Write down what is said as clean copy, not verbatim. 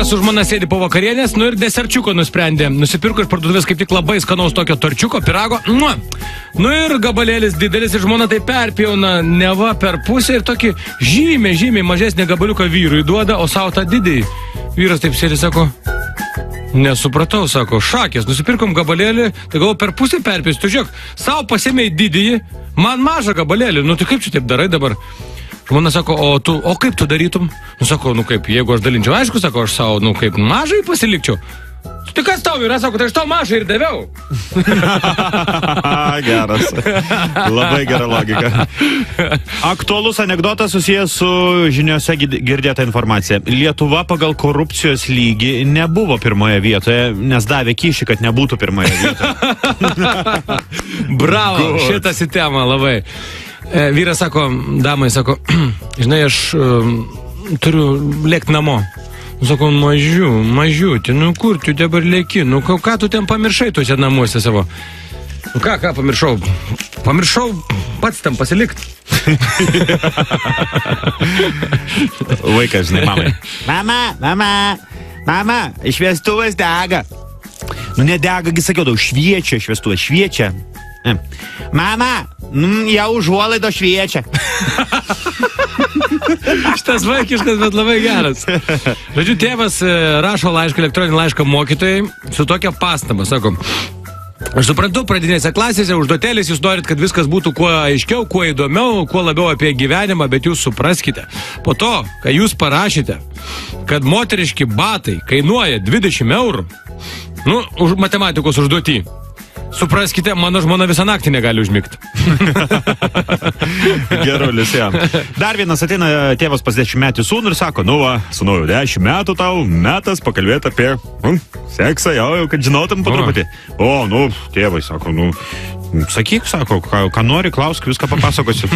Vyras su žmona sėdi po vakarienės, nu ir deserčiuko nusprendė. Nusipirko iš parduotuvės kaip tik labai skanaus tokio torčiuko, pirago. Nu ir gabalėlis didelis ir žmona tai perpjauna neva per pusę ir tokį žymiai mažesnį gabaliuką vyrui duoda, o savo tą didį. Vyras taip sėdi, sako, nesupratau, sako, šakės, nusipirkom gabalėlį, tai gal per pusę perpjausi, tu žiūrėk, savo pasėmėjai didįjį, man mažą gabalėlį, nu tai kaip čia taip darai dabar? Žmona sako, o kaip tu darytum? Nu sako, nu kaip, jeigu aš dalinčiau, aišku, sako, aš savo, nu kaip, mažai pasilikčiau. Tai kas tau yra, sako, tai aš tau mažai ir daviau. Geras. Labai gera logika. Aktualus anekdotas susijęs su žiniose girdėta informacija. Lietuva pagal korupcijos lygį nebuvo pirmoje vietoje, nes davė kyšį, kad nebūtų pirmoje vietoje. Bravo, šitas į temą labai. Vyras sako, damai sako, žinai, aš turiu lėkti namo. Sako, mažiutį, nu kur tu dabar lėki, nu ką tu ten pamiršai tuose namuose savo? Nu ką pamiršau? Pamiršau pats ten pasilikt. Vaikas, žinai, mamai. Mama, šviestuvas dega. Nu nedega, sakiau, šviečia šviestuvas, šviečia. Mama, jau užuolaido šviečia. Šitas vaikiškas, bet labai geras. Žodžiu, tėvas rašo elektroninį laišką mokytojai su tokia pastaba, sako, aš suprantu, pradinėse klasėse užduotėlės jūs norit, kad viskas būtų kuo aiškiau, kuo įdomiau, kuo labiau apie gyvenimą, bet jūs supraskite. Po to, kai jūs parašėte, kad moteriški batai kainuoja 20 eurų, nu, už matematikos užduotį, supraskite, mano žmona visą naktį negali užmigti. Gerulis, jam. Dar vienas ateina tėvas pas 10-metį sūnų ir sako, nu va, sūnau, 10 metų tau metas pakalbėti apie seksą, jau, kad žinotum po truputį. O, nu, tėvai, sako, nu, sakyk, sako, ką nori, klausk, viską papasakosiu.